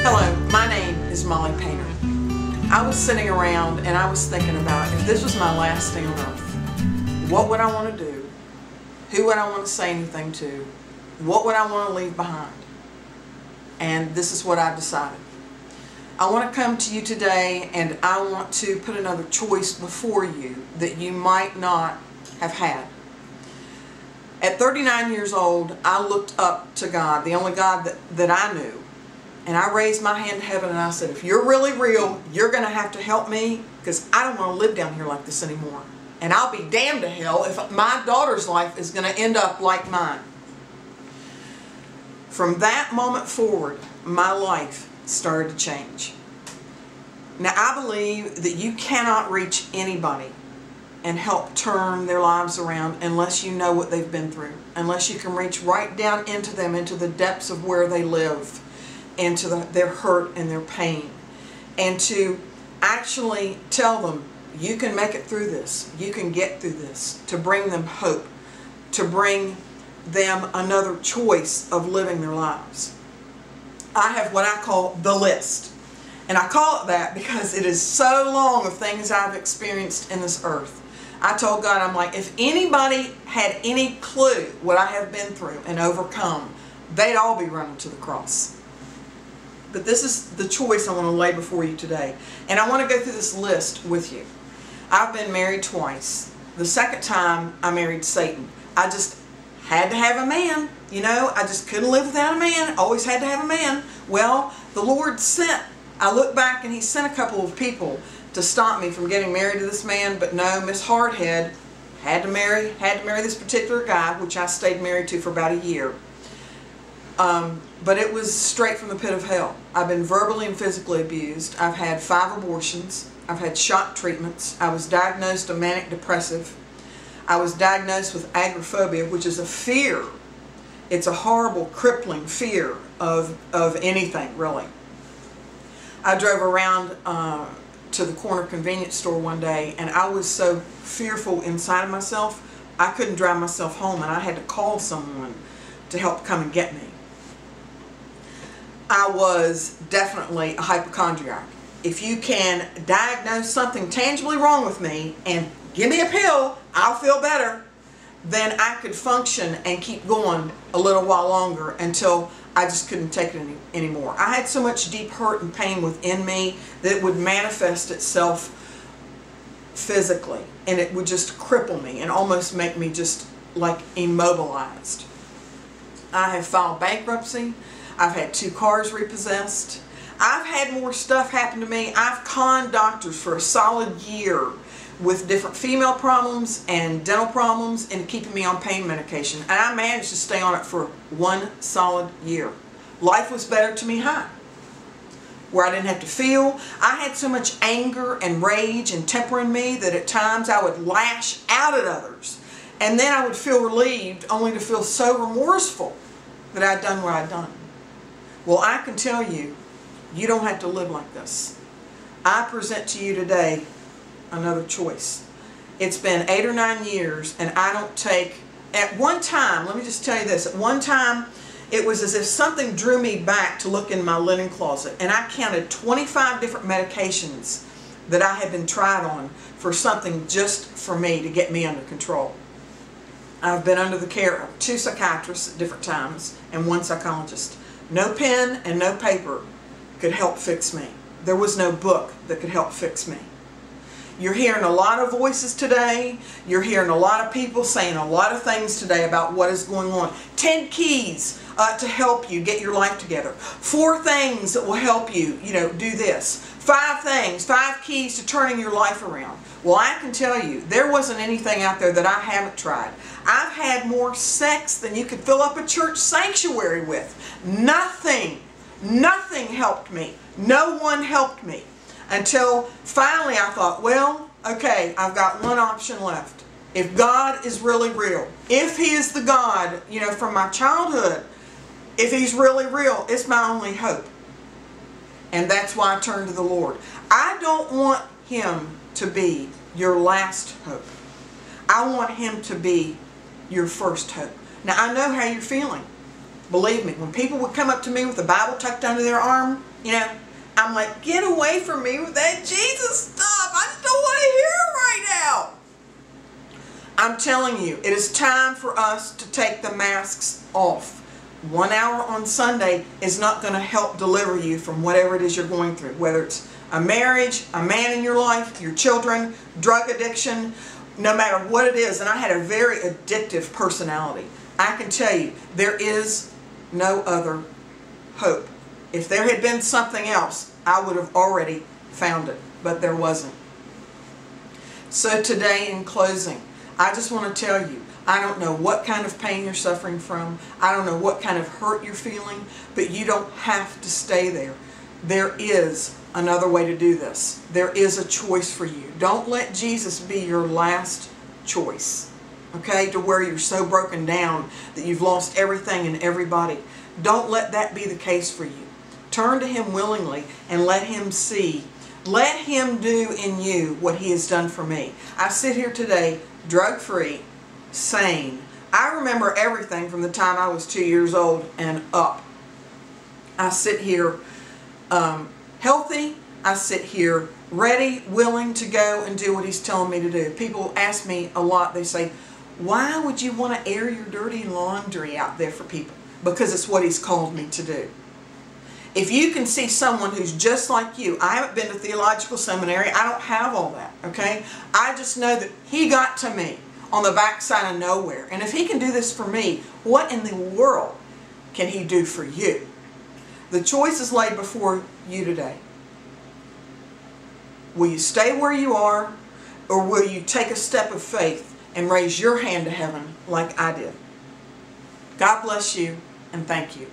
Hello, my name is Molly Painter. I was sitting around and I was thinking about if this was my last day on earth, what would I want to do? Who would I want to say anything to? What would I want to leave behind? And this is what I decided. I want to come to you today and I want to put another choice before you that you might not have had. At 39 years old, I looked up to God, the only God that I knew. And I raised my hand to heaven and I said, if you're really real, you're going to have to help me because I don't want to live down here like this anymore. And I'll be damned to hell if my daughter's life is going to end up like mine. From that moment forward, my life started to change. Now, I believe that you cannot reach anybody and help turn their lives around unless you know what they've been through, unless you can reach right down into them, into the depths of where they live, into their hurt and their pain, and to actually tell them, you can make it through this, you can get through this, to bring them hope, to bring them another choice of living their lives. I have what I call the list, and I call it that because it is so long of things I've experienced in this earth. I told God, I'm like, if anybody had any clue what I have been through and overcome, they'd all be running to the cross. But this is the choice I want to lay before you today. And I want to go through this list with you. I've been married twice. The second time I married Satan. I just had to have a man. You know, I just couldn't live without a man. Always had to have a man. Well, the Lord sent, I look back and He sent a couple of people to stop me from getting married to this man. But no, Miss Hardhead had to marry this particular guy, which I stayed married to for about a year. But it was straight from the pit of hell. I've been verbally and physically abused. I've had 5 abortions. I've had shock treatments. I was diagnosed a manic depressive. I was diagnosed with agoraphobia, which is a fear. It's a horrible, crippling fear of anything, really. I drove around to the corner convenience store one day, and I was so fearful inside of myself, I couldn't drive myself home, and I had to call someone to help come and get me. I was definitely a hypochondriac. If you can diagnose something tangibly wrong with me and give me a pill, I'll feel better, then I could function and keep going a little while longer until I just couldn't take it anymore. I had so much deep hurt and pain within me that it would manifest itself physically, and it would just cripple me and almost make me just like immobilized. I have filed bankruptcy. I've had 2 cars repossessed. I've had more stuff happen to me. I've conned doctors for a solid year with different female problems and dental problems and keeping me on pain medication. And I managed to stay on it for 1 solid year. Life was better to me high, where I didn't have to feel. I had so much anger and rage and temper in me that at times I would lash out at others. And then I would feel relieved only to feel so remorseful that I'd done what I'd done. Well, I can tell you, you don't have to live like this. I present to you today another choice. It's been 8 or 9 years, and I don't take, at one time, let me just tell you this, at one time, it was as if something drew me back to look in my linen closet, and I counted 25 different medications that I had been tried on for something just for me to get me under control. I've been under the care of 2 psychiatrists at different times and 1 psychologist. No pen and no paper could help fix me. There was no book that could help fix me. You're hearing a lot of voices today. You're hearing a lot of people saying a lot of things today about what is going on. 10 keys to help you get your life together. 4 things that will help you, do this. 5 things, 5 keys to turning your life around. Well, I can tell you, there wasn't anything out there that I haven't tried. I've had more sex than you could fill up a church sanctuary with. Nothing helped me. No one helped me. Until finally I thought, well, okay, I've got one option left. If God is really real, if He is the God, from my childhood, if He's really real, it's my only hope. And that's why I turned to the Lord. I don't want Him to be your last hope. I want Him to be your first hope. Now, I know how you're feeling. Believe me, when people would come up to me with the Bible tucked under their arm, you know, I'm like, get away from me with that Jesus stuff. I just don't want to hear it right now. I'm telling you, it is time for us to take the masks off. 1 hour on Sunday is not going to help deliver you from whatever it is you're going through, whether it's a marriage, a man in your life, your children, drug addiction, no matter what it is. And I had a very addictive personality. I can tell you, there is no other hope. If there had been something else, I would have already found it, but there wasn't. So today, in closing, I just want to tell you, I don't know what kind of pain you're suffering from. I don't know what kind of hurt you're feeling, but you don't have to stay there. There is another way to do this. There is a choice for you. Don't let Jesus be your last choice, okay, to where you're so broken down that you've lost everything and everybody. Don't let that be the case for you. Turn to Him willingly and let Him see. Let Him do in you what He has done for me. I sit here today drug-free, sane. I remember everything from the time I was 2 years old and up. I sit here healthy. I sit here ready, willing to go and do what He's telling me to do. People ask me a lot, they say, why would you want to air your dirty laundry out there for people? Because it's what He's called me to do. If you can see someone who's just like you, I haven't been to theological seminary, I don't have all that, okay? I just know that He got to me on the backside of nowhere. And if He can do this for me, what in the world can He do for you? The choice is laid before you today. Will you stay where you are, or will you take a step of faith and raise your hand to heaven like I did? God bless you, and thank you.